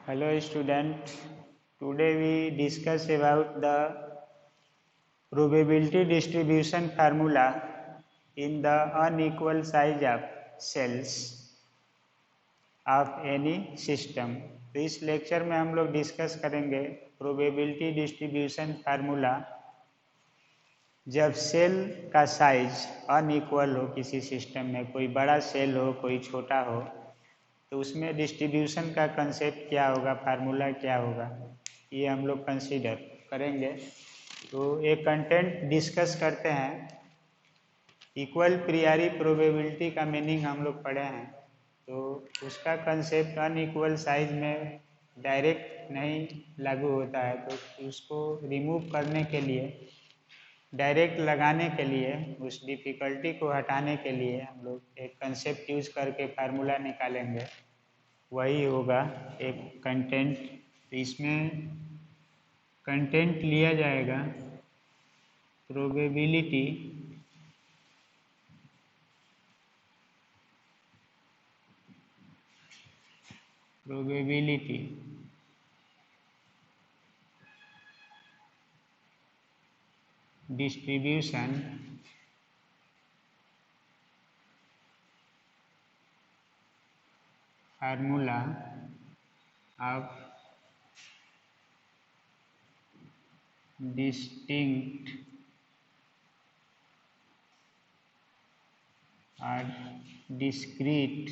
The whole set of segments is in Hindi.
Hello student, today we discuss about the probability distribution formula in the unequal size of cells of any system। तो इस लेक्चर में हम लोग डिस्कस करेंगे प्रोबेबिलिटी डिस्ट्रीब्यूशन फार्मूला जब सेल का साइज अनइक्वल हो किसी सिस्टम में, कोई बड़ा सेल हो कोई छोटा हो, तो उसमें डिस्ट्रीब्यूशन का कंसेप्ट क्या होगा, फार्मूला क्या होगा, ये हम लोग कंसीडर करेंगे। तो एक कंटेंट डिस्कस करते हैं। इक्वल प्रियरी प्रोबेबिलिटी का मीनिंग हम लोग पढ़े हैं, तो उसका कंसेप्ट अनइक्वल साइज में डायरेक्ट नहीं लागू होता है, तो उसको रिमूव करने के लिए, डायरेक्ट लगाने के लिए, उस डिफ़िकल्टी को हटाने के लिए हम लोग एक कंसेप्ट यूज करके फार्मूला निकालेंगे। वही होगा एक कंटेंट। तो इसमें कंटेंट लिया जाएगा probability distribution formula of distinct और discrete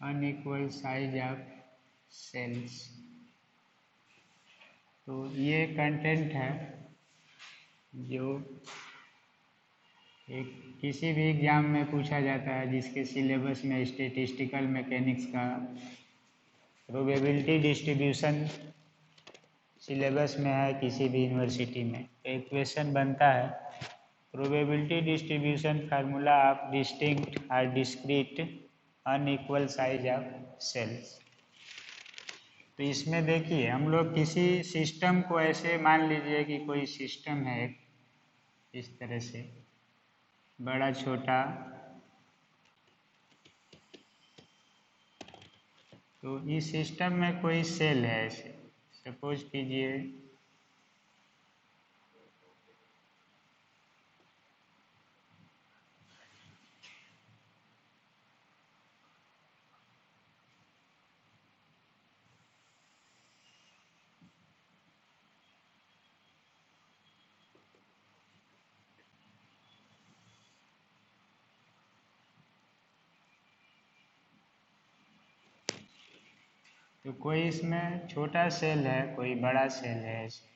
unequal size of cells. तो ये कंटेंट है जो एक किसी भी एग्जाम में पूछा जाता है, जिसके सिलेबस में स्टैटिस्टिकल मैकेनिक्स का प्रोबेबिलिटी डिस्ट्रीब्यूशन सिलेबस में है किसी भी यूनिवर्सिटी में। एक क्वेश्चन बनता है probability distribution formula of distinct और discrete unequal size of cells. तो इसमें देखिए, हम लोग किसी सिस्टम को ऐसे मान लीजिए कि कोई सिस्टम है एक, इस तरह से बड़ा छोटा, तो इस सिस्टम में कोई सेल है ऐसे, सपोज कीजिए तो कोई इसमें छोटा सेल है, कोई बड़ा सेल है, ऐसे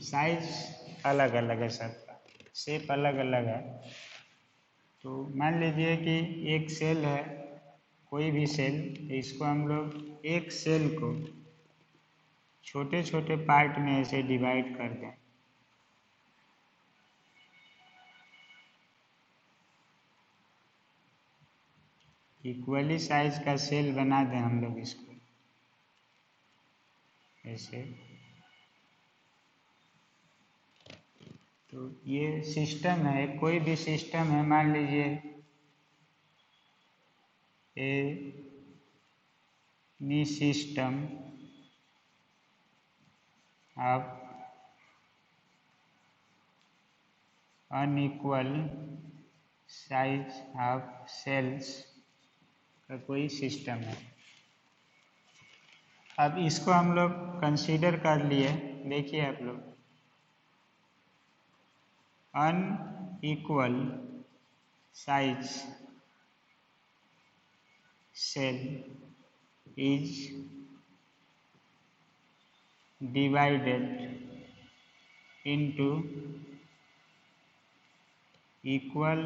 साइज अलग अलग है, सबका शेप अलग अलग है। तो मान लीजिए कि एक सेल है, कोई भी सेल, इसको हम लोग एक सेल को छोटे छोटे पार्ट में ऐसे डिवाइड कर दें। इक्वली साइज का सेल बना दें हम लोग इसको ऐसे। तो ये सिस्टम है, कोई भी सिस्टम है, मान लीजिए any system of unequal size of cells का कोई सिस्टम है। अब इसको हम लोग कंसीडर कर लिए। देखिए आप लोग, unequal size cell is divided into equal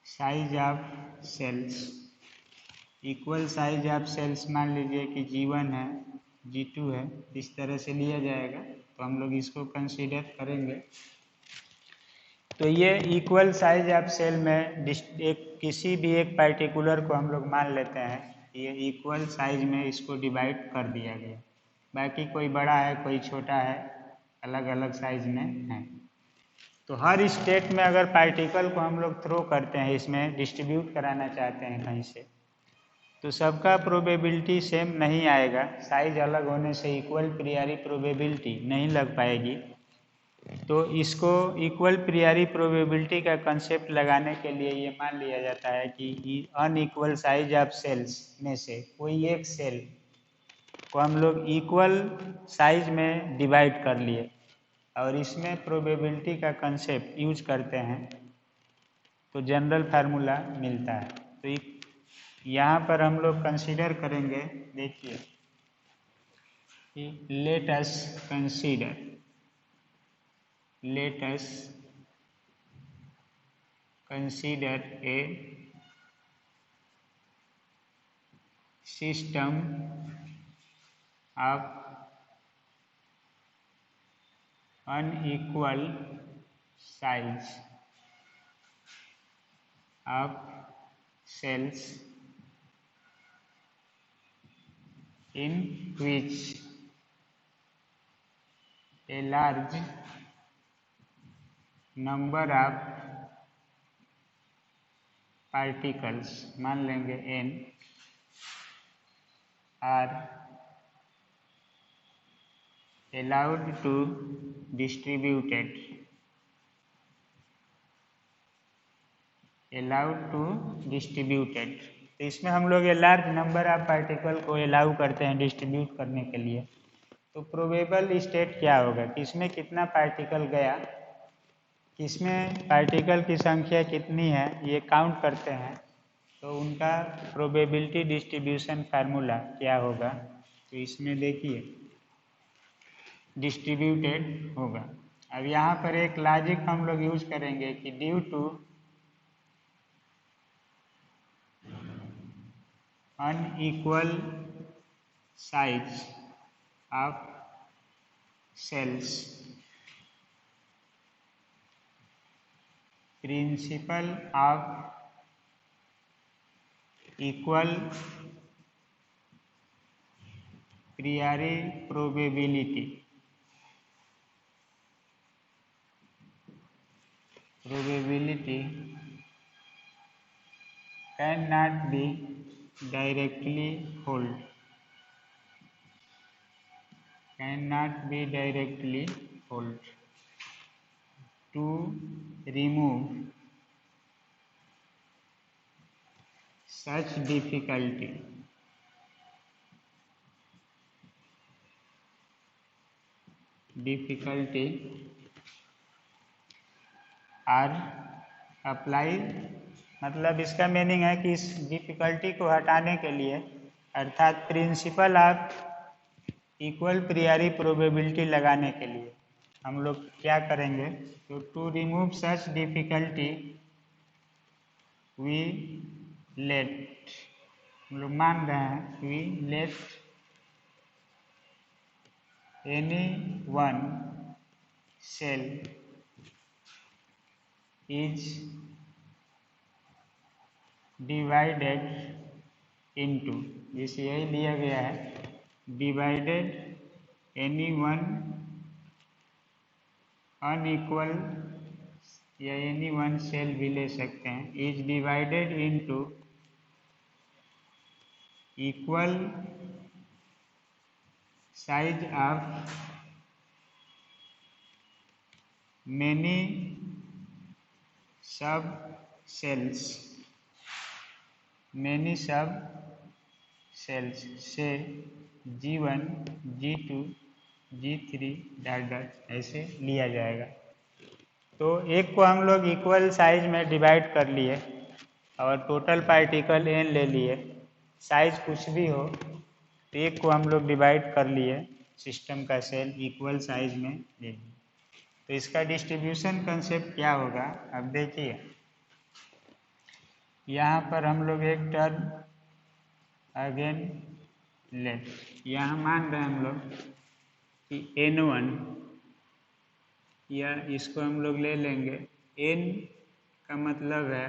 size of cells. Equal size of cells मान लीजिए कि G1 है, G2 है, इस तरह से लिया जाएगा। तो हम लोग इसको कंसीडर करेंगे। तो ये इक्वल साइज ऑफ सेल में एक किसी भी एक पर्टिकुलर को हम लोग मान लेते हैं ये इक्वल साइज में इसको डिवाइड कर दिया गया। बाकी कोई बड़ा है कोई छोटा है, अलग अलग साइज में है। तो हर स्टेट में अगर पार्टिकल को हम लोग थ्रो करते हैं, इसमें डिस्ट्रीब्यूट कराना चाहते हैं कहीं से, तो सबका प्रोबेबिलिटी सेम नहीं आएगा। साइज अलग होने से इक्वल प्रियरी प्रोबेबिलिटी नहीं लग पाएगी। तो इसको इक्वल प्रियरी प्रोबेबिलिटी का कंसेप्ट लगाने के लिए ये मान लिया जाता है कि अनइक्वल साइज ऑफ सेल्स में से कोई एक सेल को हम लोग इक्वल साइज में डिवाइड कर लिए और इसमें प्रोबेबिलिटी का कंसेप्ट यूज करते हैं, तो जनरल फार्मूला मिलता है। तो यहाँ पर हम लोग कंसीडर करेंगे, देखिए, let us consider a system of unequal size of cells in which a large number of particles, मान लेंगे n, are allowed to distributed तो इसमें हम लोग ये लार्ज नंबर ऑफ पार्टिकल को अलाउ करते हैं डिस्ट्रीब्यूट करने के लिए। तो प्रोबेबल स्टेट क्या होगा, किसमें कितना पार्टिकल गया, किसमें पार्टिकल की संख्या कितनी है, ये काउंट करते हैं। तो उनका प्रोबेबिलिटी डिस्ट्रीब्यूशन फार्मूला क्या होगा, तो इसमें देखिए डिस्ट्रीब्यूटेड होगा। अब यहाँ पर एक लॉजिक हम लोग यूज करेंगे कि due to unequal size of cells, principle of equal priori probability cannot be directly hold to remove such difficulty are applied, मतलब इसका मीनिंग है कि इस डिफिकल्टी को हटाने के लिए, अर्थात principle of equal priori probability लगाने के लिए हम लोग क्या करेंगे, तो to remove such difficulty we let, हम लोग मान रहे हैं, we let any one cell is divided into, जैसे यही लिया गया है, डिवाइडेड एनी वन अनइक्वल, या एनी वन सेल भी ले सकते हैं, is divided into equal size of many sub cells से G1, G2, G3 डॉट ऐसे लिया जाएगा। तो एक को हम लोग इक्वल साइज में डिवाइड कर लिए और टोटल पार्टिकल n ले लिए, साइज कुछ भी हो, तो एक को हम लोग डिवाइड कर लिए, सिस्टम का सेल इक्वल साइज में ले लिए। तो इसका डिस्ट्रीब्यूशन कंसेप्ट क्या होगा, अब देखिए, यहाँ पर हम लोग एक टर्म अगेन लेट, यहाँ मान रहे हैं हम लोग कि n1, या इसको हम लोग ले लेंगे, n का मतलब है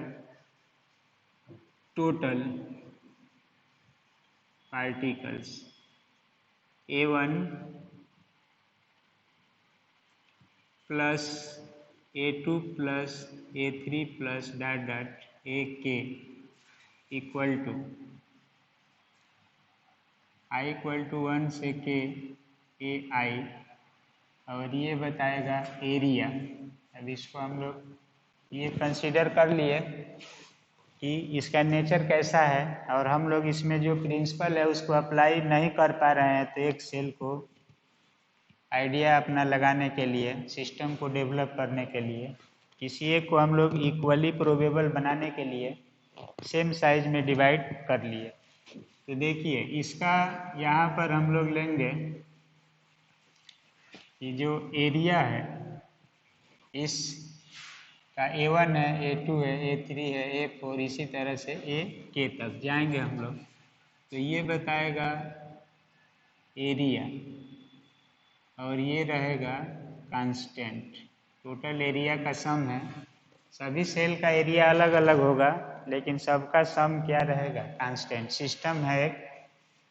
total, particles A1 plus A2 plus A3 plus dot dot AK equal to I equal to 1 से K AI और ये बताएगा एरिया। अब इसको हम लोग ये कंसीडर कर लिए कि इसका नेचर कैसा है और हम लोग इसमें जो प्रिंसिपल है उसको अप्लाई नहीं कर पा रहे हैं, तो एक सेल को आइडिया अपना लगाने के लिए, सिस्टम को डेवलप करने के लिए, किसी एक को हम लोग इक्वली प्रोबेबल बनाने के लिए सेम साइज में डिवाइड कर लिए। तो देखिए इसका यहाँ पर हम लोग लेंगे कि जो एरिया है इस का A1 है, A2 है, A3 है, A4, इसी तरह से AK तक जाएंगे हम लोग। तो ये बताएगा एरिया और ये रहेगा कांस्टेंट। टोटल एरिया का सम है। सभी सेल का एरिया अलग अलग होगा लेकिन सबका सम क्या रहेगा? कांस्टेंट। सिस्टम है एक,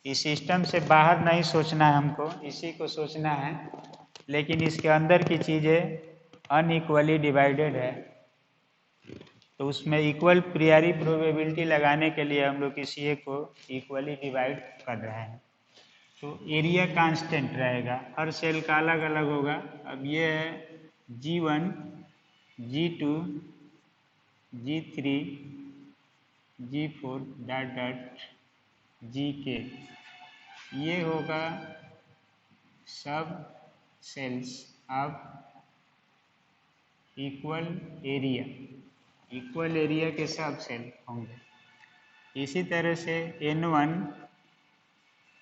इस सिस्टम से बाहर नहीं सोचना है हमको, इसी को सोचना है, लेकिन इसके अंदर की चीज़ें अनइक्वली डिवाइडेड है, तो उसमें इक्वल प्रियरी प्रोबेबिलिटी लगाने के लिए हम लोग किसी एक को इक्वली डिवाइड कर रहे हैं। तो एरिया कांस्टेंट रहेगा, हर सेल का अलग अलग होगा। अब ये है G1, G2, G3, G4 dot dot GK, ये होगा sub cells of equal area. Equal area के सब सेल होंगे। इसी तरह से N1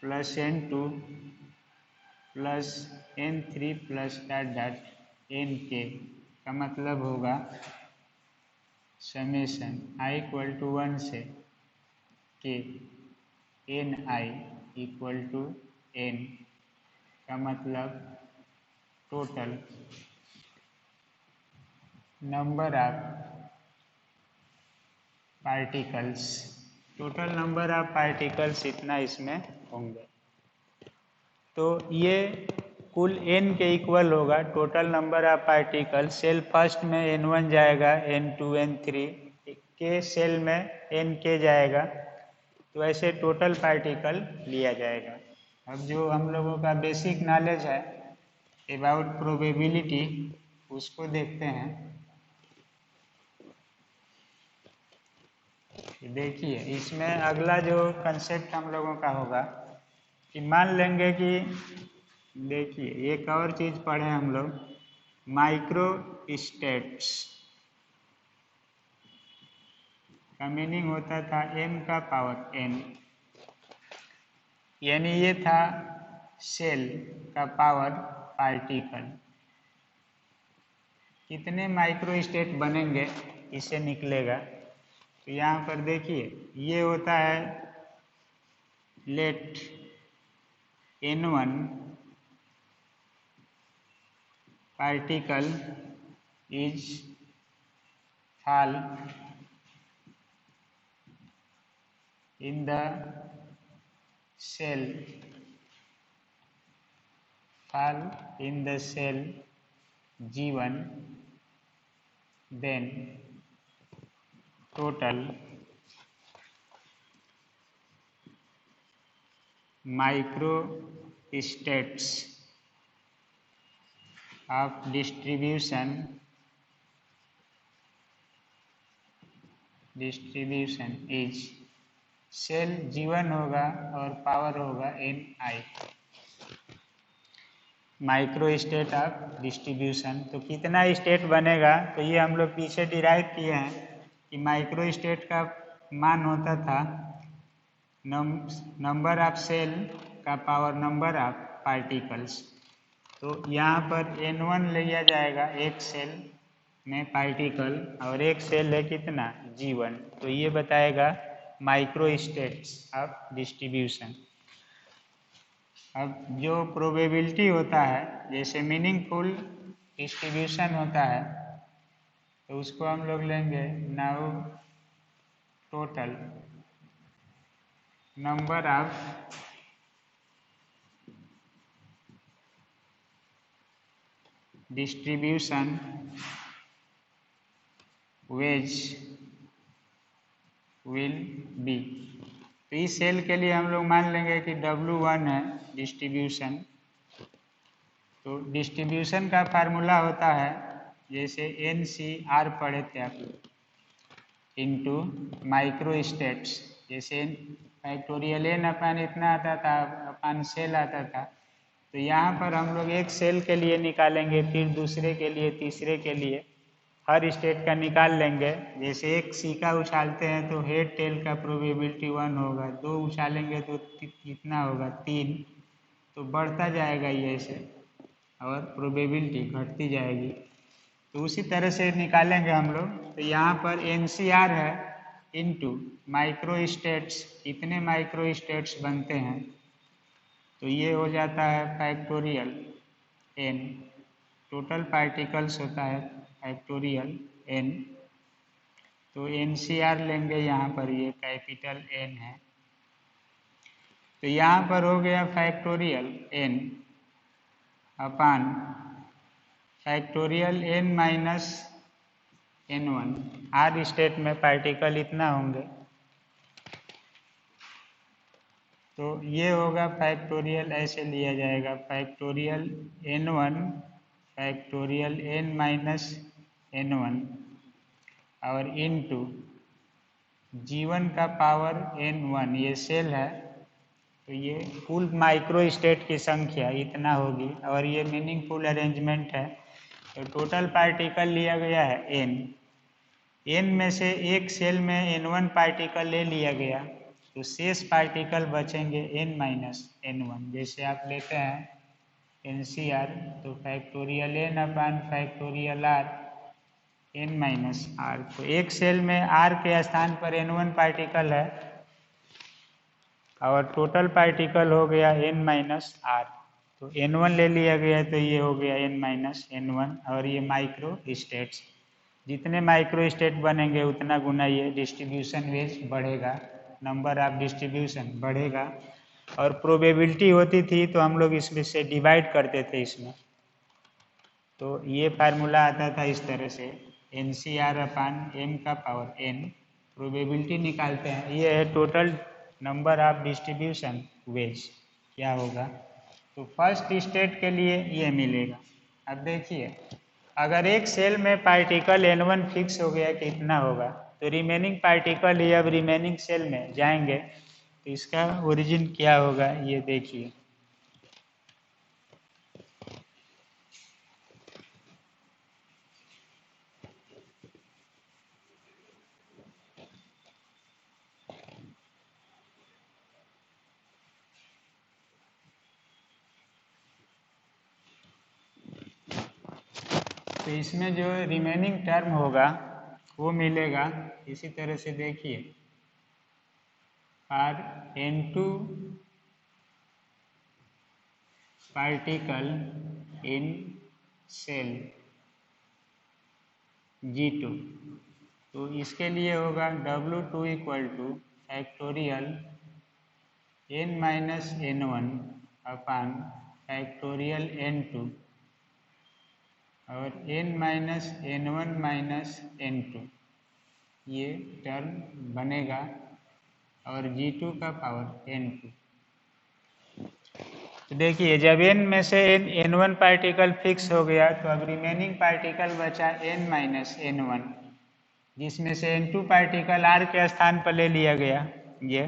plus N2 plus N3 plus dot dot NK का मतलब होगा समेशन I इक्वल टू 1 से K NI equal to N का मतलब total number of particles, total number of particles इतना इसमें होंगे। तो ये कुल n के इक्वल होगा total number of particle. Cell first में N1 जाएगा, N2 N3 के सेल में NK जाएगा, तो ऐसे टोटल पार्टिकल लिया जाएगा। अब जो हम लोगों का बेसिक नॉलेज है अबाउट प्रोबेबिलिटी उसको देखते हैं। देखिए इसमें अगला जो कंसेप्ट हम लोगों का होगा कि मान लेंगे कि, देखिए एक और चीज़ पढ़े हम लोग, माइक्रो स्टेट्स का मीनिंग होता था m का पावर n, यानी ये था सेल का पावर पार्टिकल। कितने माइक्रो स्टेट बनेंगे इससे निकलेगा। तो यहाँ पर देखिए ये होता है let N1 particle is fall in the cell, fall in the cell G1, then total micro states of distribution is, cell G1 होगा और पावर होगा NI, micro state of distribution. तो कितना स्टेट बनेगा, तो ये हम लोग पीछे डिराइव किए हैं कि माइक्रो स्टेट का मान होता था नंबर ऑफ सेल का पावर नंबर ऑफ पार्टिकल्स। तो यहाँ पर N1 लिया जाएगा एक सेल में पार्टिकल और एक सेल है कितना G1, तो ये बताएगा माइक्रो स्टेट्स ऑफ डिस्ट्रीब्यूशन। अब जो प्रोबेबिलिटी होता है, जैसे मीनिंगफुल डिस्ट्रीब्यूशन होता है, तो उसको हम लोग लेंगे now total number of distribution veg will be. तो इस सेल के लिए हम लोग मान लेंगे कि W1 है डिस्ट्रीब्यूशन। तो डिस्ट्रीब्यूशन का फार्मूला होता है, जैसे NCR पढ़े थे आप लोग, इंटू माइक्रो स्टेट्स। जैसे फैक्टोरियल n अपन इतना आता था, अपन सेल आता था, तो यहाँ पर हम लोग एक सेल के लिए निकालेंगे, फिर दूसरे के लिए, तीसरे के लिए, हर स्टेट का निकाल लेंगे। जैसे एक सिक्का उछालते हैं तो हेड टेल का प्रोबेबिलिटी 1 होगा, 2 उछालेंगे तो कितना होगा 3, तो बढ़ता जाएगा ये ऐसे, और प्रोबेबिलिटी घटती जाएगी। तो उसी तरह से निकालेंगे हम लोग। तो यहाँ पर NCR है इनटू माइक्रो स्टेट्स, कितने माइक्रो स्टेट्स बनते हैं, तो ये हो जाता है फैक्टोरियल n, टोटल पार्टिकल्स होता है फैक्टोरियल n। तो NCR लेंगे, यहाँ पर ये कैपिटल N है, तो यहाँ पर हो गया factorial n upon factorial n minus n1। हर स्टेट में पार्टिकल इतना होंगे, तो ये होगा फैक्टोरियल, ऐसे लिया जाएगा factorial n1 factorial n minus n1 और इनटू G1 का पावर n1, ये सेल है, तो ये कुल माइक्रो स्टेट की संख्या इतना होगी, और ये मीनिंगफुल अरेंजमेंट है। तो टोटल पार्टिकल लिया गया है n में से एक सेल में n1 पार्टिकल ले लिया गया, तो शेष पार्टिकल बचेंगे n माइनस n1। जैसे आप लेते हैं NCR, तो factorial n upon factorial r n minus r। तो एक सेल में r के स्थान पर n1 पार्टिकल है, और टोटल पार्टिकल हो गया n माइनस r। तो n1 ले लिया गया, तो ये हो गया n माइनस n1, और ये माइक्रो स्टेट्स, जितने माइक्रो स्टेट बनेंगे उतना गुना ये डिस्ट्रीब्यूशन वेज बढ़ेगा, नंबर ऑफ डिस्ट्रीब्यूशन बढ़ेगा। और प्रोबेबिलिटी होती थी तो हम लोग इसमें से डिवाइड करते थे इसमें, तो ये फार्मूला आता था इस तरह से, NCR अपान m का पावर n, प्रोबेबिलिटी निकालते हैं। ये है total number of distribution ways क्या होगा, तो फर्स्ट स्टेट के लिए ये मिलेगा। अब देखिए, अगर एक सेल में पार्टिकल n1 फिक्स हो गया कि इतना होगा, तो रिमेनिंग पार्टिकल ये अब रिमेनिंग सेल में जाएंगे, तो इसका ओरिजिन क्या होगा ये देखिए। तो इसमें जो रिमेनिंग टर्म होगा वो मिलेगा इसी तरह से, देखिए, for n2 particle in cell G2, तो इसके लिए होगा W2 equal to factorial n minus n1 upon factorial n2 और n minus n1 minus n2, ये टर्म बनेगा, और G2 का पावर n2। तो देखिए, जब n में से n1 पार्टिकल फिक्स हो गया, तो अब रिमेनिंग पार्टिकल बचा n माइनस n1, जिसमें से n2 पार्टिकल r के स्थान पर ले लिया गया ये,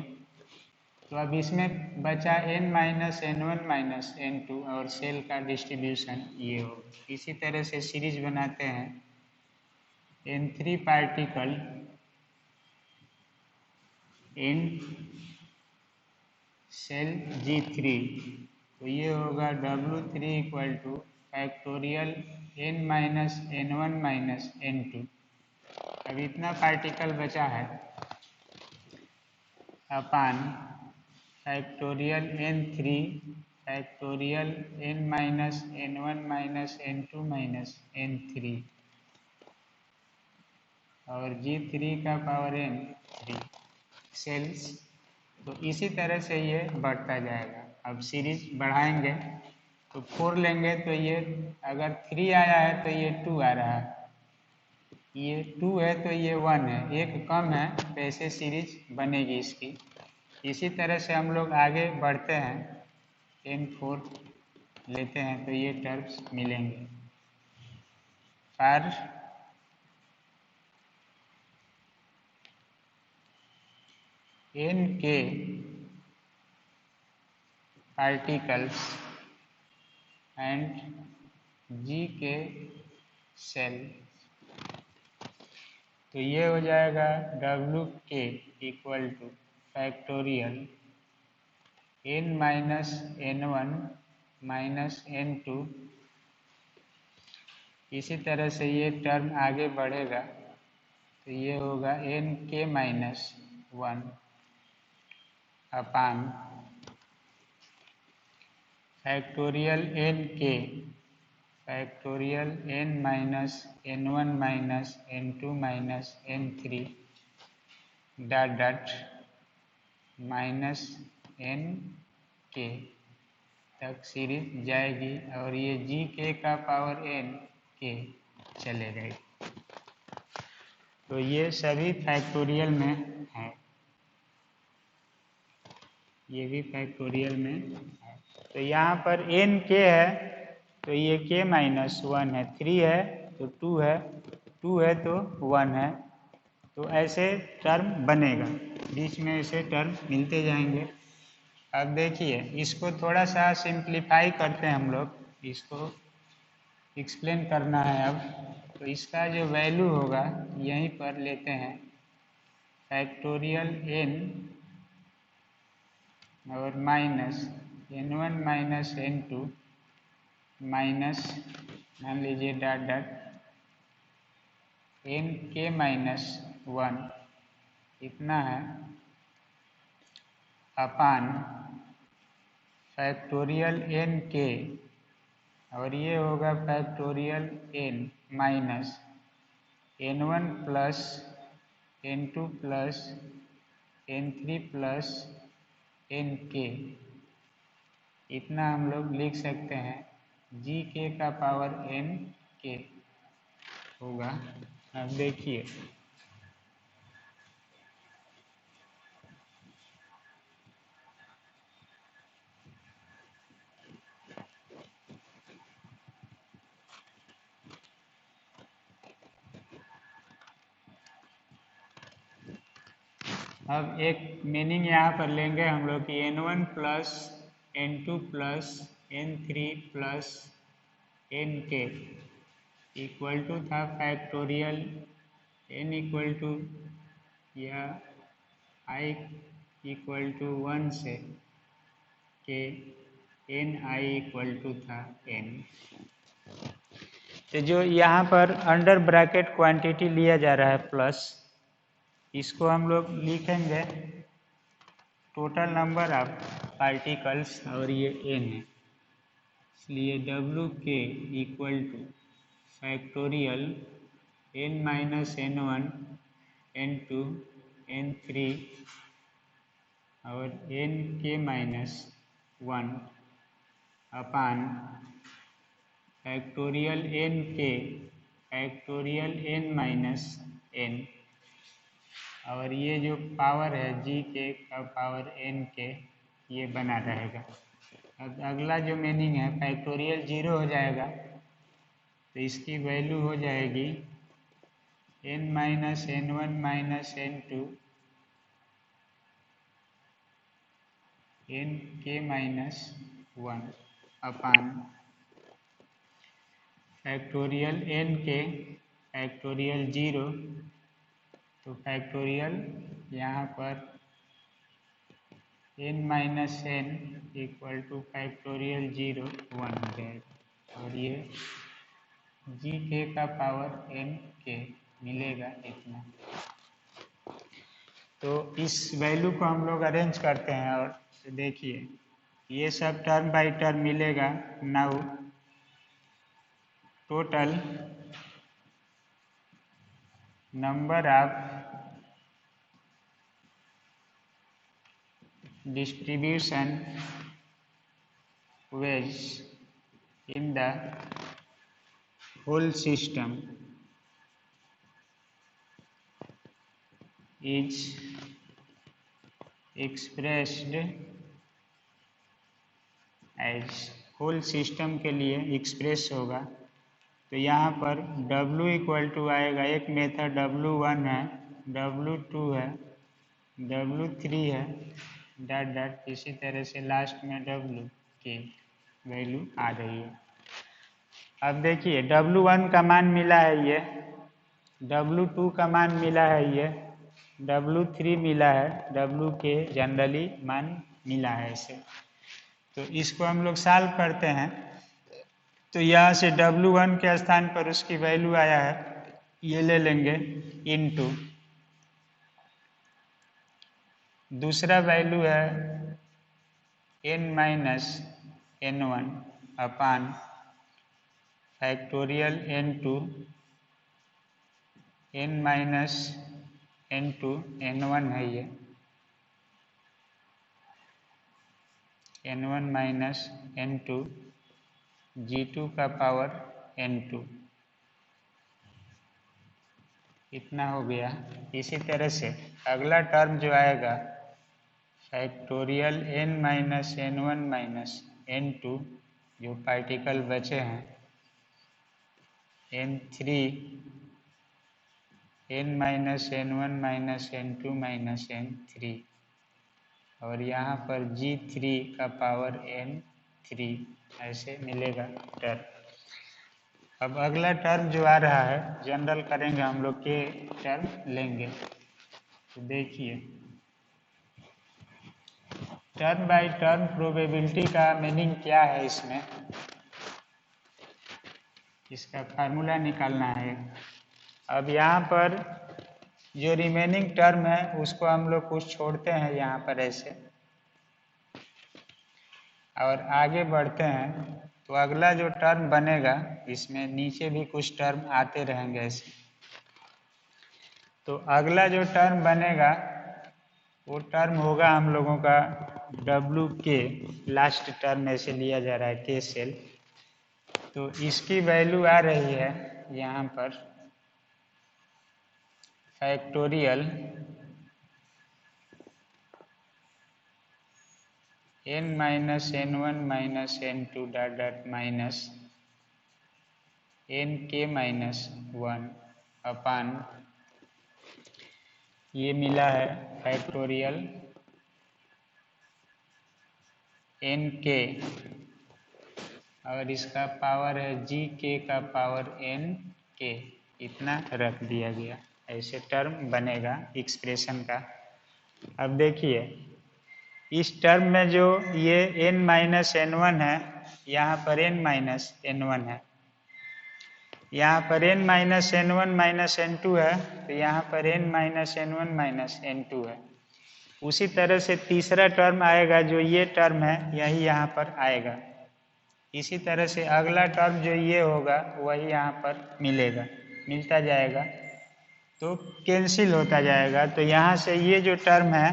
तो अब इसमें बचा n minus n1 minus n2, और सेल का डिस्ट्रीब्यूशन ये हो। इसी तरह से सीरीज बनाते हैं, n3 particle in cell G3, तो ये होगा W3 equal to factorial n minus n1 minus n2। अब इतना पार्टिकल बचा है upon factorial n3 factorial n minus n1 minus n2 minus n3, और G3 का पावर n3 सेल्स तो इसी तरह से ये बढ़ता जाएगा। अब सीरीज बढ़ाएंगे तो 4 लेंगे तो ये अगर 3 आया है तो ये 2 आ रहा है, ये 2 है तो ये 1 है, एक कम है तो ऐसे सीरीज बनेगी इसकी। इसी तरह से हम लोग आगे बढ़ते हैं, n4 लेते हैं तो ये टर्म्स मिलेंगे। फॉर n के पार्टिकल्स एंड g के सेल, तो ये हो जाएगा w के equal to factorial n minus n1 minus n2। इसी तरह से ये टर्म आगे बढ़ेगा तो ये होगा n के माइनस 1 अपान फैक्टोरियल n के factorial n minus n1 minus n2 minus n3 dot dot minus n के तक सीरीज जाएगी और ये g के का पावर n के चले गए। तो ये सभी फैक्टोरियल में है, ये भी फैक्टोरियल में है। तो यहाँ पर n के है तो ये k माइनस 1 है, 3 है तो 2 है, 2 है तो 1 है। तो ऐसे टर्म बनेगा, बीच में ऐसे टर्म मिलते जाएंगे। अब देखिए इसको थोड़ा सा सिंप्लीफाई करते हैं हम लोग, इसको एक्सप्लेन करना है। अब तो इसका जो वैल्यू होगा यहीं पर लेते हैं, फैक्टोरियल n और minus n1 minus n2 minus मान लीजिए डॉट डॉट n के माइनस 1 इतना है अपान फैक्टोरियल n के, और ये होगा factorial n minus n1 plus n2 plus n3 plus nk, इतना हम लोग लिख सकते हैं g के का पावर n के होगा। अब देखिए अब एक मीनिंग यहाँ पर लेंगे हम लोग कि n1 plus n2 plus n3 plus nk equal to था फैक्टोरियल n इक्वल टू या i इक्वल टू 1 से k n i equal to था n। तो जो यहाँ पर अंडर ब्रैकेट क्वांटिटी लिया जा रहा है प्लस, इसको हम लोग लिखेंगे टोटल नंबर ऑफ पार्टिकल्स और ये n है, इसलिए w के equal to factorial n minus n1 n2 n3 और n के माइनस 1 अपान फैक्टोरियल n के फैक्टोरियल n माइनस n, और ये जो पावर है g के का पावर n के, ये बना रहेगा। अब अगला जो मीनिंग है फैक्टोरियल 0 हो जाएगा तो इसकी वैल्यू हो जाएगी n minus n1 minus n2 n के माइनस 1 अपान फैक्टोरियल n के फैक्टोरियल 0, तो फैक्टोरियल यहाँ पर n minus n equal to factorial 0 1 हो जाएगा, और ये g के का पावर n के मिलेगा इतना। तो इस वैल्यू को हम लोग अरेंज करते हैं और देखिए ये सब टर्म बाय टर्म मिलेगा। Now total number of distribution wedge in the whole system is expressed as whole system के लिए एक्सप्रेस होगा। तो यहाँ पर W इक्वल टू आएगा, एक मेथड W1 है, W2 है, W3 है, डॉट डॉट, इसी तरह से लास्ट में W की वैल्यू आ रही है। अब देखिए W1 का मान मिला है ये, W2 का मान मिला है ये, W3 मिला है, W के जनरली मान मिला है इसे। तो इसको हम लोग सॉल्व करते हैं। तो यहाँ से W1 के स्थान पर उसकी वैल्यू आया है, ये ले लेंगे इनटू दूसरा वैल्यू है n minus n1 upon factorial n2 n minus n2 n1 है ये, n1 माइनस n2 g2 का पावर n2, इतना हो गया। इसी तरह से अगला टर्म जो आएगा factorial n minus n1 minus n2, जो पार्टिकल बचे हैं n3 n minus n1 minus n2 minus n3, और यहाँ पर g3 का पावर n3, ऐसे मिलेगा टर्म। अब अगला टर्म जो आ रहा है जनरल करेंगे हम लोग के टर्म लेंगे। तो देखिए टर्म बाय टर्म प्रोबेबिलिटी का मीनिंग क्या है, इसमें इसका फार्मूला निकालना है। अब यहाँ पर जो रिमेनिंग टर्म है उसको हम लोग कुछ छोड़ते हैं यहाँ पर ऐसे, और आगे बढ़ते हैं। तो अगला जो टर्म बनेगा इसमें नीचे भी कुछ टर्म आते रहेंगे ऐसे। तो अगला जो टर्म बनेगा वो टर्म होगा हम लोगों का W के, लास्ट टर्म ऐसे लिया जा रहा है के सेल। तो इसकी वैल्यू आ रही है यहाँ पर factorial n minus n1 minus n2 dot dot minus n के माइनस 1 अपान, ये मिला है फैक्टोरियल n के, और इसका पावर है जी के का पावर n के, इतना रख दिया गया। ऐसे टर्म बनेगा एक्सप्रेशन का। अब देखिए इस टर्म में जो ये n माइनस n1 है, यहाँ पर n माइनस n1 है, यहाँ पर n minus n1 minus n2 है, तो यहाँ पर n minus n1 minus n2 है। उसी तरह से तीसरा टर्म आएगा जो ये टर्म है, यही यहाँ पर आएगा। इसी तरह से अगला टर्म जो ये होगा वही यहाँ पर मिलेगा, मिलता जाएगा, तो कैंसिल होता जाएगा। तो यहाँ से ये जो टर्म है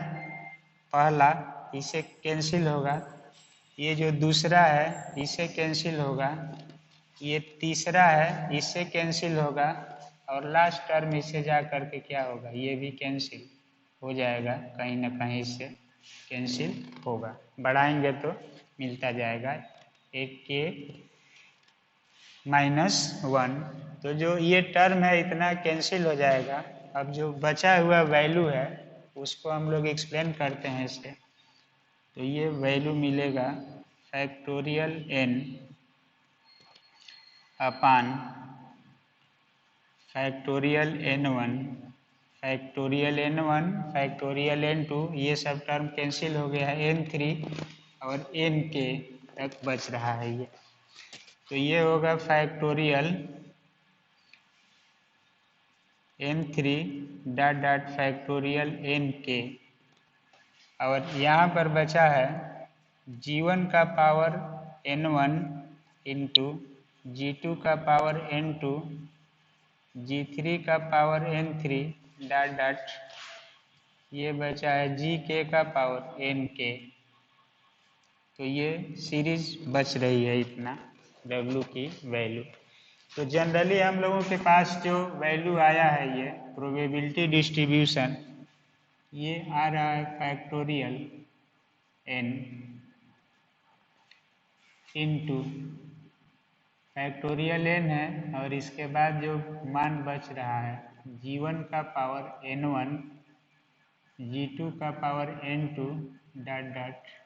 पहला, इसे कैंसिल होगा, ये जो दूसरा है इसे कैंसिल होगा, ये तीसरा है इससे कैंसिल होगा, और लास्ट टर्म इससे जा करके क्या होगा, ये भी कैंसिल हो जाएगा, कहीं ना कहीं इससे कैंसिल होगा। बढ़ाएंगे तो मिलता जाएगा एक के माइनस 1। तो जो ये टर्म है इतना कैंसिल हो जाएगा। अब जो बचा हुआ वैल्यू है उसको हम लोग एक्सप्लेन करते हैं इससे। तो ये वैल्यू मिलेगा factorial n upon factorial n1, factorial n1, factorial n2, ये सब टर्म कैंसिल हो गया है, n3 और n के तक बच रहा है ये। तो ये होगा factorial n3 dot dot factorial n के, और यहाँ पर बचा है g1 का पावर n1 इंटू g2 का पावर n2, g3 का पावर n3 डॉट डॉट ये बचा है जी के का पावर एन के। तो ये सीरीज बच रही है इतना W की वैल्यू। तो जनरली हम लोगों के पास जो वैल्यू आया है ये प्रोबेबिलिटी डिस्ट्रीब्यूशन, ये आ रहा है factorial n into factorial n है, और इसके बाद जो मान बच रहा है g1 का पावर n1, g2 का power n2 dot dot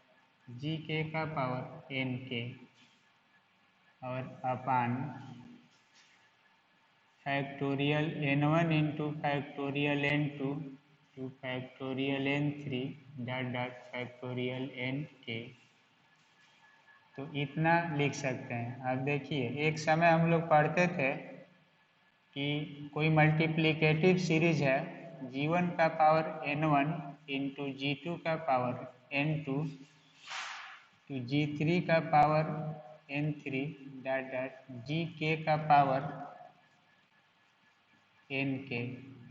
gk का पावर nk और upon factorial n1 into factorial n2 to factorial n3 dot dot factorial nk। तो इतना लिख सकते हैं। अब देखिए, एक समय हम लोग पढ़ते थे कि कोई मल्टीप्लिकेटिव सीरीज है g1 का पावर n1 इंटू g2 का पावर n2 टू g3 का power n3 dot dot gk का पावर nk।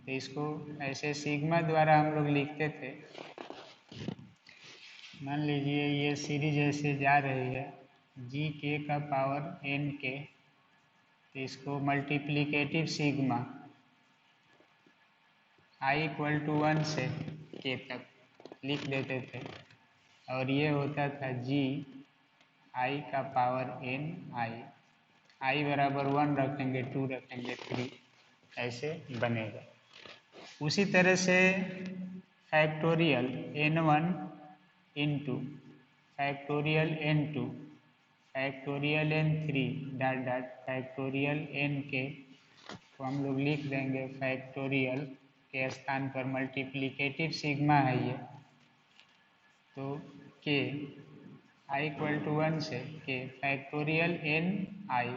तो इसको ऐसे सिग्मा द्वारा हम लोग लिखते थे। मान लीजिए ये सीरीज ऐसे जा रही है gk का पावर nk, तो इसको multiplicative sigma i equal to 1 से k तक लिख देते थे, और ये होता था g i का पावर n i बराबर 1 रखेंगे, 2 रखेंगे, 3, ऐसे बनेगा। उसी तरह से factorial n1 into factorial n2 factorial n3 dot dot factorial nk को हम लोग लिख देंगे फैक्टोरियल के स्थान पर मल्टीप्लिकेटिव सिग्मा है ये, तो k i इक्वल टू 1 से k फैक्टोरियल n i।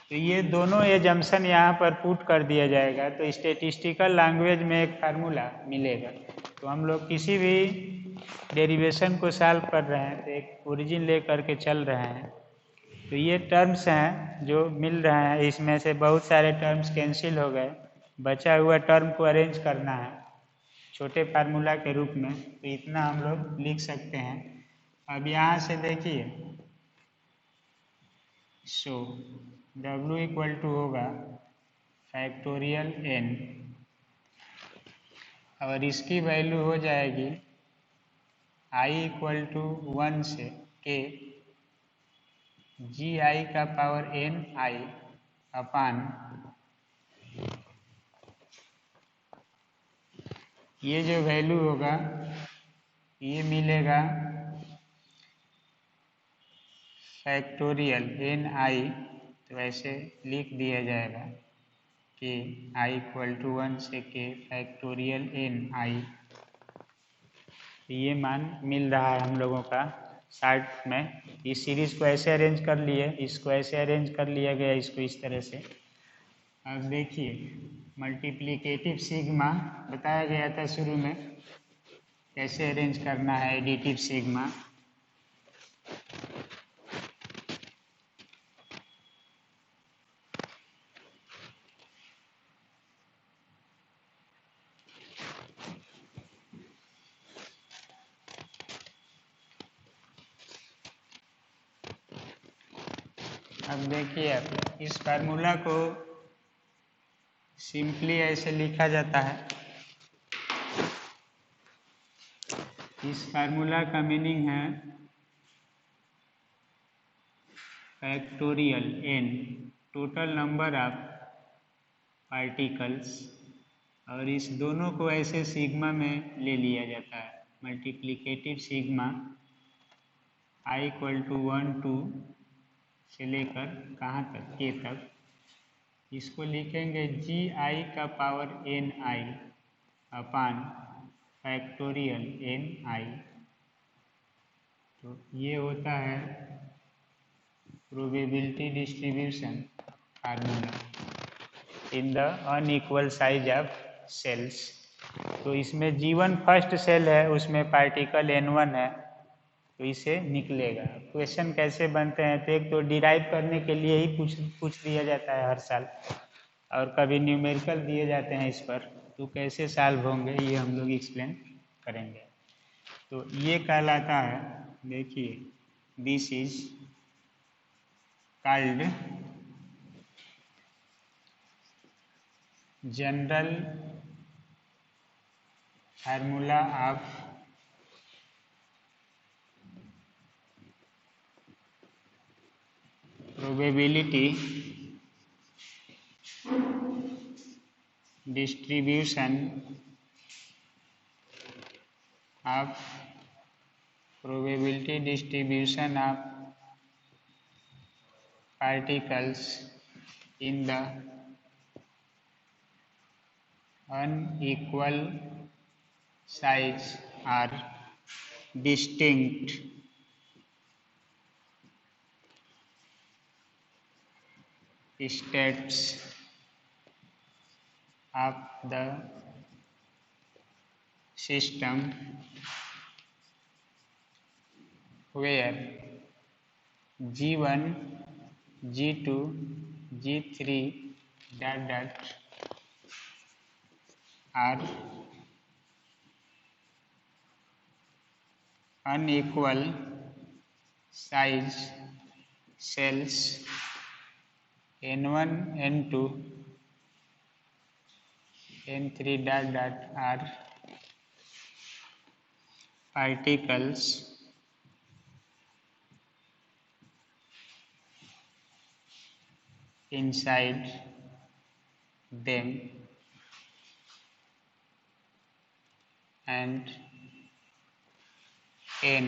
तो ये दोनों एजम्पशन यहाँ पर पुट कर दिया जाएगा, तो स्टैटिस्टिकल लैंग्वेज में एक फार्मूला मिलेगा। तो हम लोग किसी भी डेरिवेशन को सॉल्व कर रहे हैं तो एक ओरिजिन ले करके चल रहे हैं, तो ये टर्म्स हैं जो मिल रहे हैं, इसमें से बहुत सारे टर्म्स कैंसिल हो गए, बचा हुआ टर्म को अरेंज करना है छोटे फार्मूला के रूप में। तो इतना हम लोग लिख सकते हैं। अब यहाँ से देखिए, सो W इक्वल टू होगा फैक्टोरियल n, और इसकी वैल्यू हो जाएगी i इक्वल टू 1 से k जी आई का पावर n i अपान ये जो वैल्यू होगा ये मिलेगा फैक्टोरियल n i। तो ऐसे लिख दिया जाएगा कि i इक्वल टू 1 से k फैक्टोरियल n i। ये मान मिल रहा है हम लोगों का चार्ट में। इस सीरीज को ऐसे अरेंज कर लिए, इसको ऐसे अरेंज कर लिया गया, इसको इस तरह से। अब देखिए, मल्टीप्लिकेटिव सिग्मा बताया गया था शुरू में, कैसे अरेंज करना है एडिटिव सिग्मा। अब देखिए, आप इस फार्मूला को सिंपली ऐसे लिखा जाता है। इस फार्मूला का मीनिंग है factorial n total number of particles, और इस दोनों को ऐसे सिग्मा में ले लिया जाता है। Multiplicative sigma i equal to 1 2 से लेकर कहाँ तक k तक, इसको लिखेंगे जी आई का power n i upon factorial n i। तो ये होता है probability distribution formula in the unequal size of cells. तो इसमें G1 फर्स्ट सेल है, उसमें पार्टिकल N1 है, तो इसे निकलेगा। क्वेश्चन कैसे बनते हैं, तो एक तो डिराइव करने के लिए ही पूछ दिया जाता है हर साल, और कभी न्यूमेरिकल दिए जाते हैं इस पर। तो कैसे सॉल्व होंगे ये हम लोग एक्सप्लेन करेंगे। तो ये कहलाता है, देखिए, this is called general formula of probability distribution of probability distribution of particles in the unequal size are distinct states of the system where G1, G2, G3 are unequal size cells, N1, N2, N3 are particles inside them, and n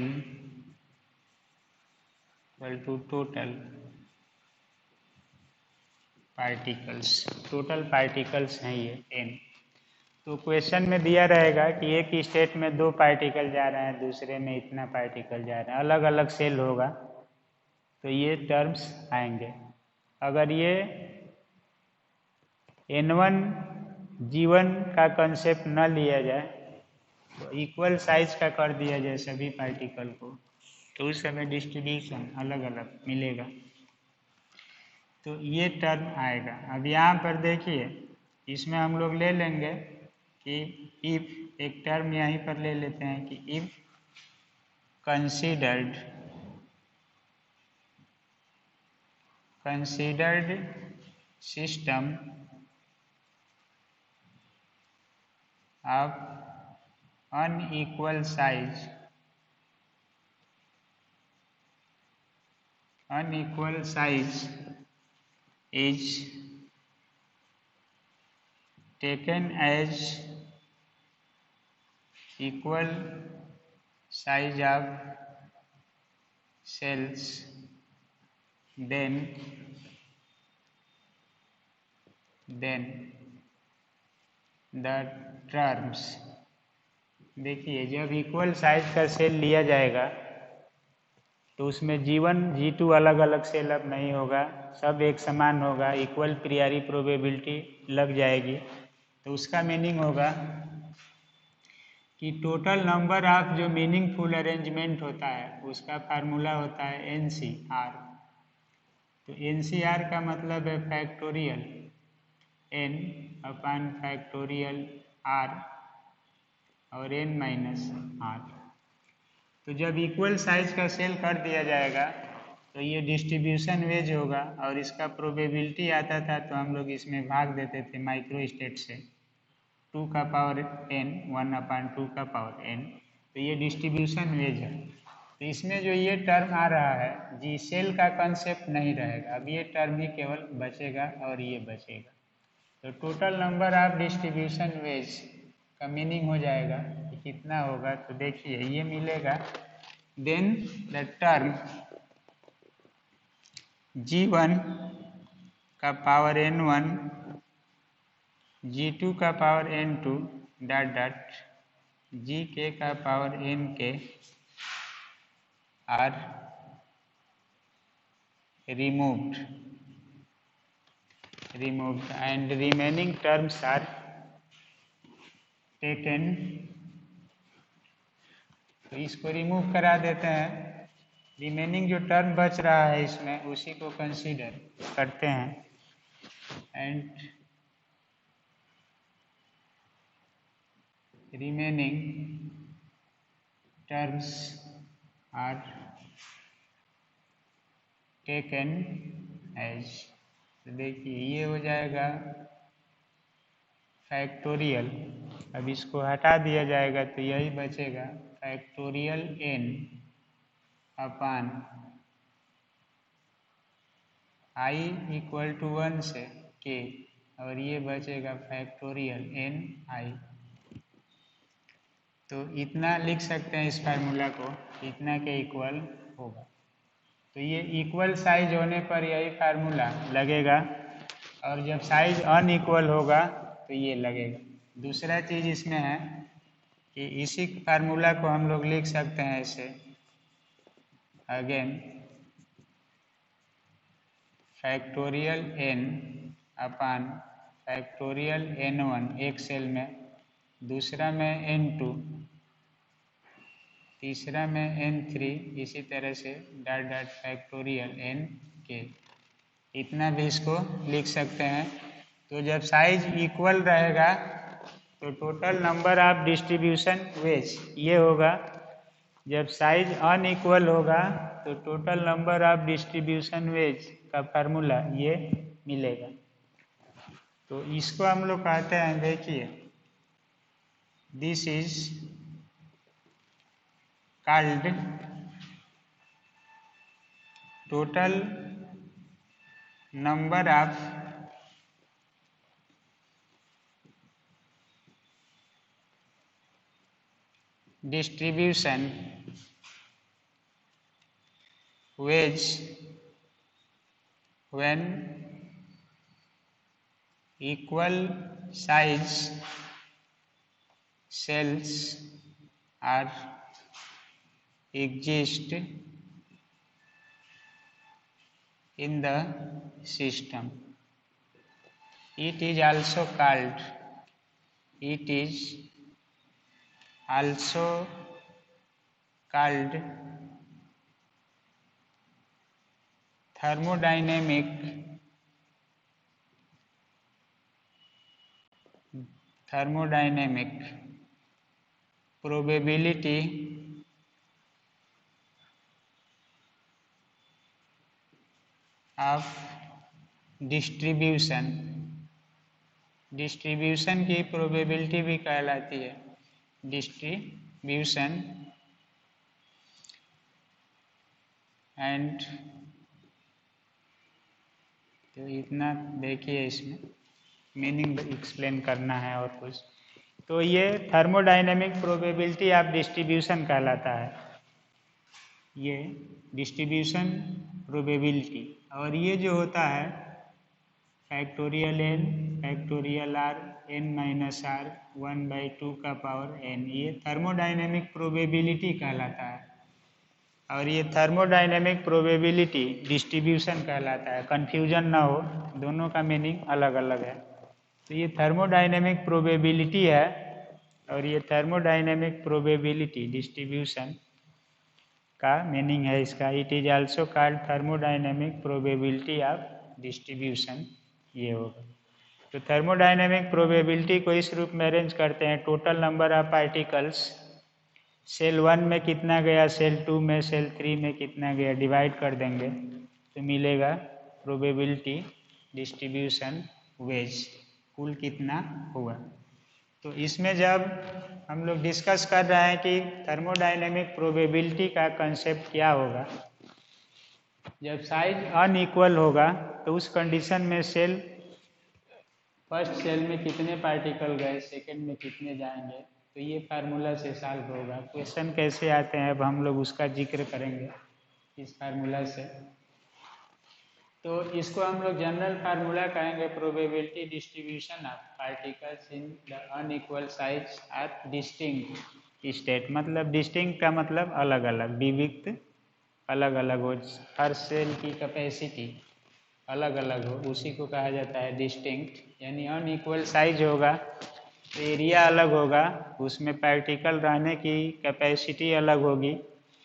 equal to total particles हैं ये n। तो क्वेश्चन में दिया रहेगा कि एक स्टेट में 2 पार्टिकल जा रहे हैं, दूसरे में इतना पार्टिकल जा रहे हैं, अलग अलग सेल होगा, तो ये टर्म्स आएंगे। अगर ये N1 G1 का कंसेप्ट न लिया जाए, तो इक्वल साइज का कर दिया जाए सभी पार्टिकल को, तो उस समय डिस्ट्रीब्यूशन अलग अलग मिलेगा, तो ये टर्म आएगा। अब यहाँ पर देखिए, इसमें हम लोग ले लेंगे कि इफ, एक टर्म यहीं पर ले लेते हैं कि if considered system of unequal size is taken as equal size of cells, then the terms, देखिए जब इक्वल साइज का सेल लिया जाएगा तो उसमें G1 G2 अलग अलग सेल अब नहीं होगा, सब एक समान होगा, इक्वल प्रियरी प्रोबेबिलिटी लग जाएगी, तो उसका मीनिंग होगा कि टोटल नंबर ऑफ जो मीनिंगफुल अरेंजमेंट होता है उसका फार्मूला होता है NCR। तो NCR का मतलब है factorial n upon factorial r और n माइनस r। तो जब इक्वल साइज का सेल कर दिया जाएगा तो ये डिस्ट्रीब्यूशन वेज होगा, और इसका प्रोबेबिलिटी आता था तो हम लोग इसमें भाग देते थे माइक्रो स्टेट से, 2 का पावर n 1 अपान 2 का पावर n, तो ये डिस्ट्रीब्यूशन वेज है। तो इसमें जो ये टर्म आ रहा है जी सेल का कंसेप्ट नहीं रहेगा, अब ये टर्म ही केवल बचेगा और ये बचेगा, तो total number of distribution ways का मीनिंग हो जाएगा कि कितना होगा। तो देखिए ये मिलेगा, देन द टर्म G1 का पावर N1, G2 का पावर N2 Gk का power Nk are removed and remaining terms are taken। तो इसको रिमूव करा देते हैं, रिमेनिंग जो टर्म बच रहा है इसमें उसी को कंसीडर करते हैं, and remaining terms are taken as। तो देखिए ये हो जाएगा फैक्टोरियल। अब इसको हटा दिया जाएगा तो यही बचेगा factorial n upon i equal to 1 से k, और ये बचेगा फैक्टोरियल n i। तो इतना लिख सकते हैं इस फार्मूला को, इतना के इक्वल होगा। तो ये इक्वल साइज होने पर यही फार्मूला लगेगा, और जब साइज अनइक्वल होगा तो ये लगेगा। दूसरा चीज इसमें है कि इसी फार्मूला को हम लोग लिख सकते हैं ऐसे, again factorial n upon factorial n1 एक सेल में, दूसरा में n2, तीसरा में n3, इसी तरह से डॉट डॉट फैक्टोरियल n के, इतना भी इसको लिख सकते हैं। तो जब साइज इक्वल रहेगा तो total number of distribution ways ये होगा। जब साइज अनइक्वल होगा तो total number of distribution ways का फार्मूला ये मिलेगा। तो इसको हम लोग कहते हैं, देखिए this is called total number of distribution wedge when equal size cells are exist in the system. It is also called thermodynamic probability of distribution। Distribution की प्रोबेबिलिटी भी कहलाती है डिस्ट्रीब्यूशन। एंड तो इतना देखिए, इसमें मीनिंग एक्सप्लेन करना है और कुछ। तो ये थर्मोडायनेमिक प्रोबेबिलिटी ऑफ डिस्ट्रीब्यूशन कहलाता है, ये डिस्ट्रीब्यूशन प्रोबेबिलिटी। और ये जो होता है factorial n factorial r n minus r 1/2 का पावर n, ये थर्मोडायनेमिक प्रोबेबिलिटी कहलाता है। और ये थर्मोडायनेमिक प्रोबेबिलिटी डिस्ट्रीब्यूशन कहलाता है। कन्फ्यूजन ना हो, दोनों का मीनिंग अलग अलग है। तो ये थर्मोडायनेमिक प्रोबेबिलिटी है, और ये थर्मोडायनेमिक प्रोबेबिलिटी डिस्ट्रीब्यूशन का मीनिंग है इसका। It is also called thermodynamic probability of distribution, ये होगा। तो थर्मोडायनेमिक प्रोबेबिलिटी को इस रूप में अरेंज करते हैं, total number of particles cell 1 में कितना गया, सेल 2 में, सेल 3 में कितना गया, डिवाइड कर देंगे तो मिलेगा प्रोबेबिलिटी डिस्ट्रीब्यूशन वेज कुल कितना हुआ। तो इसमें जब हम लोग डिस्कस कर रहे हैं कि थर्मोडायनेमिक प्रोबेबिलिटी का कंसेप्ट क्या होगा, जब साइज अनइक्वल होगा तो उस कंडीशन में सेल, फर्स्ट सेल में कितने पार्टिकल गए, सेकंड में कितने जाएंगे, तो ये फार्मूला से सॉल्व होगा। क्वेश्चन कैसे आते हैं अब हम लोग उसका जिक्र करेंगे इस फार्मूला से। तो इसको हम लोग जनरल फार्मूला कहेंगे, probability distribution of particles in the unequal size at distinct state. मतलब डिस्टिंक्ट का मतलब अलग अलग, विविक्त अलग अलग हो, हर सेल की कैपेसिटी अलग अलग हो, उसी को कहा जाता है डिस्टिंक्ट। यानी अनइक्वल साइज होगा तो एरिया अलग होगा, उसमें पार्टिकल रहने की कैपेसिटी अलग होगी,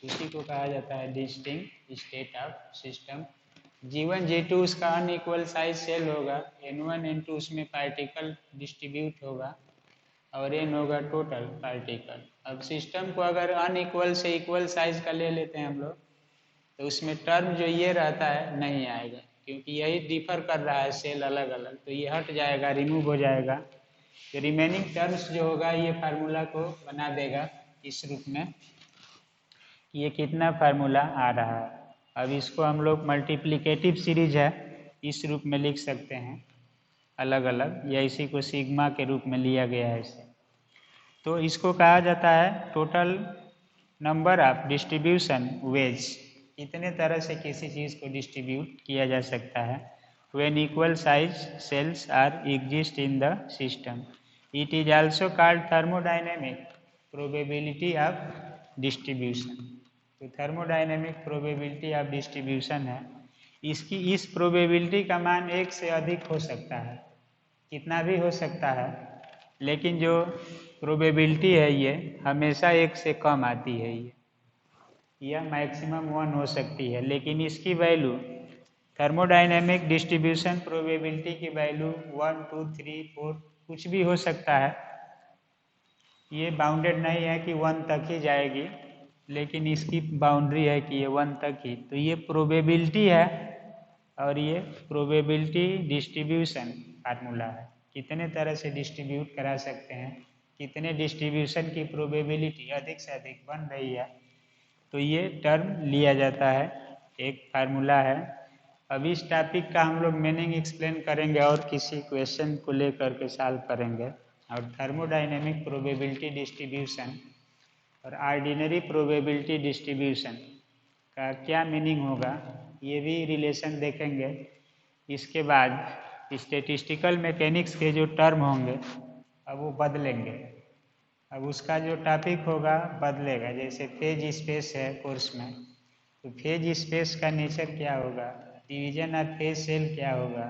उसी को कहा जाता है distinct state of system. G1 G2 उसका अनइक्वल साइज सेल होगा, N1 N2 उसमें पार्टिकल डिस्ट्रीब्यूट होगा, और n होगा टोटल पार्टिकल। अब सिस्टम को अगर अनइक्वल से इक्वल साइज का ले लेते हैं हम लोग, तो उसमें टर्म जो ये रहता है नहीं आएगा, क्योंकि यही डिफर कर रहा है सेल अलग अलग, तो ये हट जाएगा, रिमूव हो जाएगा। तो रिमेनिंग टर्म्स जो होगा ये फार्मूला को बना देगा इस रूप में कि ये कितना फार्मूला आ रहा है। अब इसको हम लोग मल्टीप्लिकेटिव सीरीज है इस रूप में लिख सकते हैं अलग अलग, या इसी को सिग्मा के रूप में लिया गया है इसे। तो इसको कहा जाता है total number of distribution ways. इतने तरह से किसी चीज़ को डिस्ट्रीब्यूट किया जा सकता है when equal size cells are exist in the system. It is also called thermodynamic probability of distribution. तो थर्मोडायनेमिक प्रोबेबिलिटी ऑफ डिस्ट्रीब्यूशन है, इसकी इस प्रोबेबिलिटी का मान एक से अधिक हो सकता है, कितना भी हो सकता है, लेकिन जो प्रोबेबिलिटी है ये हमेशा एक से कम आती है, ये या मैक्सिमम 1 हो सकती है, लेकिन इसकी वैल्यू थर्मोडायनेमिक डिस्ट्रीब्यूशन प्रोबेबिलिटी की वैल्यू 1, 2, 3, 4 कुछ भी हो सकता है। ये बाउंडेड नहीं है कि 1 तक ही जाएगी, लेकिन इसकी बाउंड्री है कि ये 1 तक ही। तो ये प्रोबेबिलिटी है और ये प्रोबेबिलिटी डिस्ट्रीब्यूशन फार्मूला है, कितने तरह से डिस्ट्रीब्यूट करा सकते हैं, कितने डिस्ट्रीब्यूशन की प्रोबेबिलिटी अधिक से अधिक बन रही है, तो ये टर्म लिया जाता है, एक फार्मूला है। अब इस टॉपिक का हम लोग मीनिंग एक्सप्लेन करेंगे और किसी क्वेश्चन को लेकर के सॉल्व करेंगे। और थर्मोडायनेमिक प्रोबेबिलिटी डिस्ट्रीब्यूशन और ऑर्डिनरी प्रोबेबिलिटी डिस्ट्रीब्यूशन का क्या मीनिंग होगा, ये भी रिलेशन देखेंगे। इसके बाद स्टैटिस्टिकल मैकेनिक्स के जो टर्म होंगे अब वो बदलेंगे, अब उसका जो टॉपिक होगा बदलेगा। जैसे फेज स्पेस है कोर्स में, तो फेज स्पेस का नेचर क्या होगा, डिवीजन ऑफ फेज सेल क्या होगा,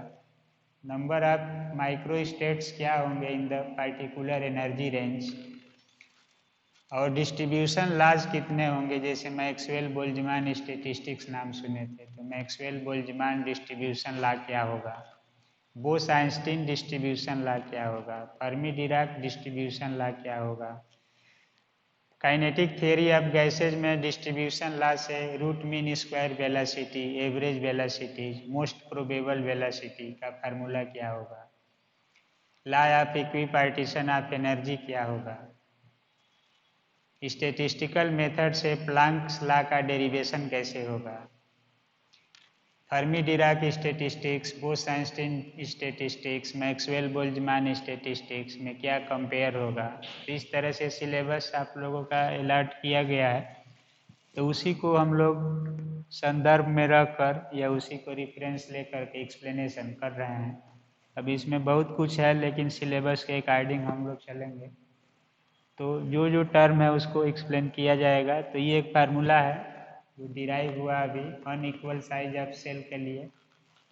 नंबर ऑफ माइक्रो स्टेट्स क्या होंगे in the particular energy range, और डिस्ट्रीब्यूशन लॉज कितने होंगे। जैसे मैक्सवेल बोल्ट्जमान स्टैटिस्टिक्स नाम सुने थे, तो मैक्सवेल बोल्ट्जमान डिस्ट्रीब्यूशन लॉ क्या होगा, बोस आइंस्टीन डिस्ट्रीब्यूशन लॉ क्या होगा, फर्मी डिराक डिस्ट्रीब्यूशन लॉ क्या होगा। काइनेटिक थियरी ऑफ गैसेज में डिस्ट्रीब्यूशन लॉ से root mean square velocity, average velocity, most probable velocity का फार्मूला क्या होगा, law of equipartition of energy क्या होगा, स्टैटिस्टिकल मेथड से प्लांक्स लॉ का डेरिवेशन कैसे होगा, Fermi Dirac statistics, Bose Einstein statistics, Maxwell Boltzmann statistics में क्या कंपेयर होगा। तो इस तरह से सिलेबस आप लोगों का अलॉट किया गया है, तो उसी को हम लोग संदर्भ में रखकर या उसी को रेफरेंस लेकर के एक्सप्लेनेशन कर रहे हैं। अब इसमें बहुत कुछ है, लेकिन सिलेबस के अकॉर्डिंग हम लोग चलेंगे, तो जो जो टर्म है उसको एक्सप्लेन किया जाएगा। तो ये एक फार्मूला है जो डिराइव हुआ अभी अनइक्वल साइज ऑफ सेल के लिए,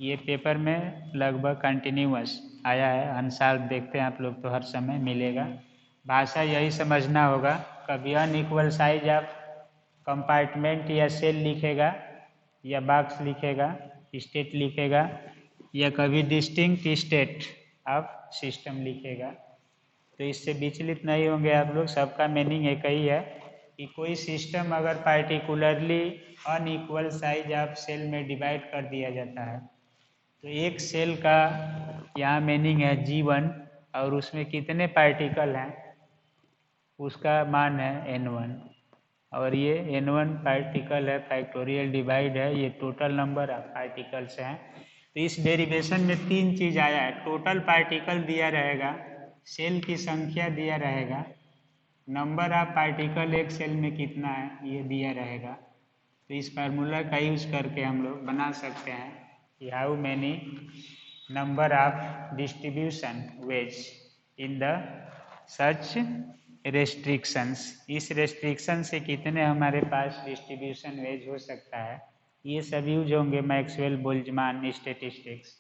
ये पेपर में लगभग कंटिन्यूअस आया है, अनुसार देखते हैं आप लोग तो हर समय मिलेगा। भाषा यही समझना होगा, कभी अनइक्वल साइज ऑफ कंपार्टमेंट या सेल लिखेगा, या बॉक्स लिखेगा, स्टेट लिखेगा, या कभी डिस्टिंक्ट स्टेट ऑफ सिस्टम लिखेगा। तो इससे विचलित नहीं होंगे आप लोग, सबका मीनिंग एक ही है कि कोई सिस्टम अगर particularly unequal size of cell में डिवाइड कर दिया जाता है, तो एक सेल का यहाँ मीनिंग है G1 और उसमें कितने पार्टिकल हैं उसका मान है N1, और ये N1 पार्टिकल है, फैक्टोरियल डिवाइड है, ये टोटल नंबर ऑफ पार्टिकल्स हैं। तो इस डेरिवेशन में 3 चीज़ आया है, टोटल पार्टिकल दिया रहेगा, सेल की संख्या दिया रहेगा, नंबर ऑफ पार्टिकल एक सेल में कितना है ये दिया रहेगा। तो इस फार्मूला का यूज करके हम लोग बना सकते हैं कि how many number of distribution ways in the such restrictions, इस रेस्ट्रिक्शन से कितने हमारे पास डिस्ट्रीब्यूशन वेज हो सकता है, ये सब यूज होंगे Maxwell Boltzmann statistics,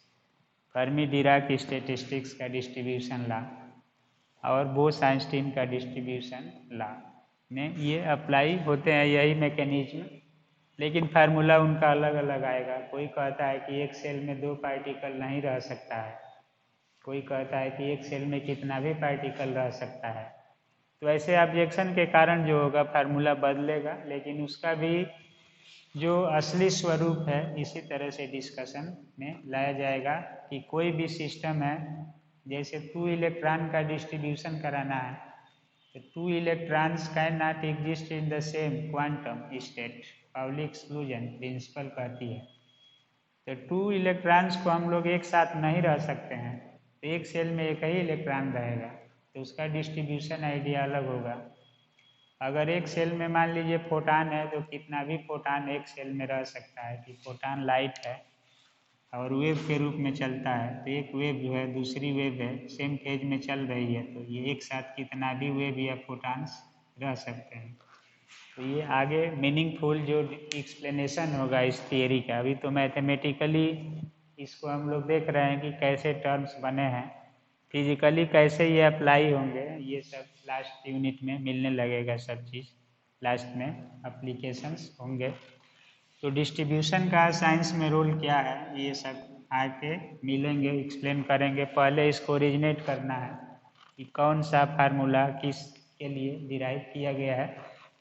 Fermi Dirac statistics का डिस्ट्रीब्यूशन लॉ और बोस आइंस्टीन का डिस्ट्रीब्यूशन लॉ में ये अप्लाई होते हैं यही मैकेनिज्म, लेकिन फार्मूला उनका अलग अलग आएगा। कोई कहता है कि एक सेल में 2 पार्टिकल नहीं रह सकता है, कोई कहता है कि एक सेल में कितना भी पार्टिकल रह सकता है। तो ऐसे ऑब्जेक्शन के कारण जो होगा फार्मूला बदलेगा, लेकिन उसका भी जो असली स्वरूप है इसी तरह से डिस्कशन में लाया जाएगा कि कोई भी सिस्टम है, जैसे 2 इलेक्ट्रॉन का डिस्ट्रीब्यूशन कराना है तो 2 electrons can not exist in the same quantum state, Pauli exclusion principle कहती है। तो 2 इलेक्ट्रॉन्स को हम लोग एक साथ नहीं रह सकते हैं, तो एक सेल में एक ही इलेक्ट्रॉन रहेगा तो उसका डिस्ट्रीब्यूशन आइडिया अलग होगा। अगर एक सेल में मान लीजिए फोटान है तो कितना भी फोटान एक सेल में रह सकता है, कि फोटान लाइट है और वेव के रूप में चलता है, तो एक वेव जो है दूसरी वेव है सेम फेज में चल रही है, तो ये एक साथ कितना भी वेव या फोटान्स रह सकते हैं। तो ये आगे मीनिंगफुल जो एक्सप्लेनेशन होगा इस थियरी का, अभी तो मैथमेटिकली इसको हम लोग देख रहे हैं कि कैसे टर्म्स बने हैं, फिजिकली कैसे ये अप्लाई होंगे, ये सब लास्ट यूनिट में मिलने लगेगा सब चीज़, लास्ट में एप्लीकेशंस होंगे। तो डिस्ट्रीब्यूशन का साइंस में रोल क्या है ये सब आके मिलेंगे, एक्सप्लेन करेंगे। पहले इसको ओरिजिनेट करना है कि कौन सा फार्मूला किस के लिए डिराइव किया गया है,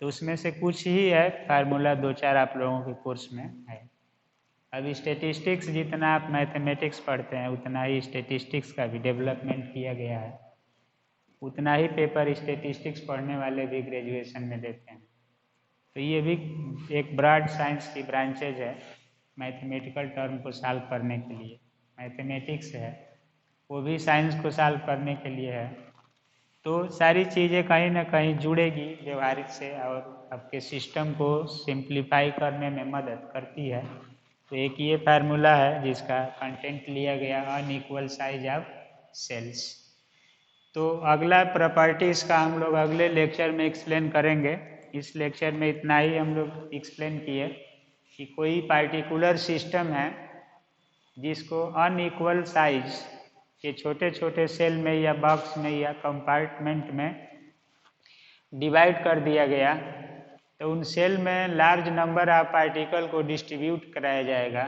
तो उसमें से कुछ ही है फार्मूला, 2-4 आप लोगों के कोर्स में है। अभी स्टेटिस्टिक्स जितना आप मैथमेटिक्स पढ़ते हैं उतना ही स्टेटिस्टिक्स का भी डेवलपमेंट किया गया है, उतना ही पेपर स्टेटिस्टिक्स पढ़ने वाले भी ग्रेजुएशन में देते हैं। तो ये भी एक ब्रॉड साइंस की ब्रांचेज है, मैथमेटिकल टर्म को सॉल्व करने के लिए मैथमेटिक्स है, वो भी साइंस को सॉल्व करने के लिए है। तो सारी चीज़ें कहीं ना कहीं जुड़ेगी व्यवहारिक से और आपके सिस्टम को सिंप्लीफाई करने में मदद करती है। तो एक ये फार्मूला है जिसका कंटेंट लिया गया अनइक्वल साइज ऑफ सेल्स। तो अगला प्रॉपर्टीज़ का हम लोग अगले लेक्चर में एक्सप्लेन करेंगे। इस लेक्चर में इतना ही हम लोग एक्सप्लेन किए कि कोई पार्टिकुलर सिस्टम है जिसको अनइक्वल साइज के छोटे छोटे सेल में या बॉक्स में या कंपार्टमेंट में डिवाइड कर दिया गया, तो उन सेल में लार्ज नंबर ऑफ पार्टिकल को डिस्ट्रीब्यूट कराया जाएगा।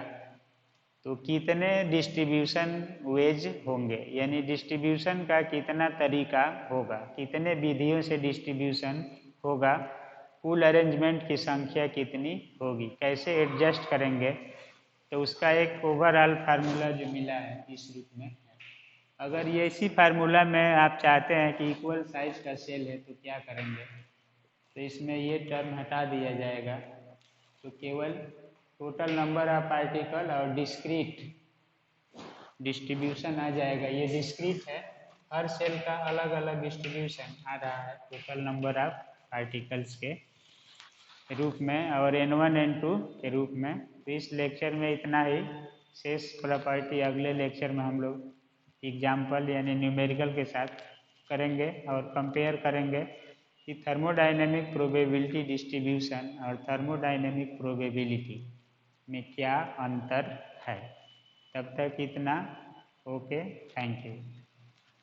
तो कितने डिस्ट्रीब्यूशन वेज होंगे, यानी डिस्ट्रीब्यूशन का कितना तरीका होगा, कितने विधियों से डिस्ट्रीब्यूशन होगा, कुल अरेंजमेंट की संख्या कितनी होगी, कैसे एडजस्ट करेंगे, तो उसका एक ओवरऑल फार्मूला जो मिला है इस रूप में। अगर ये इसी फार्मूला में आप चाहते हैं कि इक्वल साइज का सेल है तो क्या करेंगे, तो इसमें ये टर्म हटा दिया जाएगा, तो केवल टोटल नंबर ऑफ पार्टिकल और डिस्क्रीट डिस्ट्रीब्यूशन आ जाएगा। ये डिस्क्रीट है, हर सेल का अलग अलग डिस्ट्रीब्यूशन आ रहा है टोटल नंबर ऑफ पार्टिकल्स के रूप में और N1 N2 के रूप में। तो इस लेक्चर में इतना ही, शेष प्रॉपर्टी अगले लेक्चर में हम लोग एग्जाम्पल यानी न्यूमेरिकल के साथ करेंगे और कंपेयर करेंगे कि थर्मोडाइनमिक प्रोबेबिलिटी डिस्ट्रीब्यूशन और थर्मोडाइनमिक प्रोबेबिलिटी में क्या अंतर है। तब तक इतना, ओके, थैंक यू।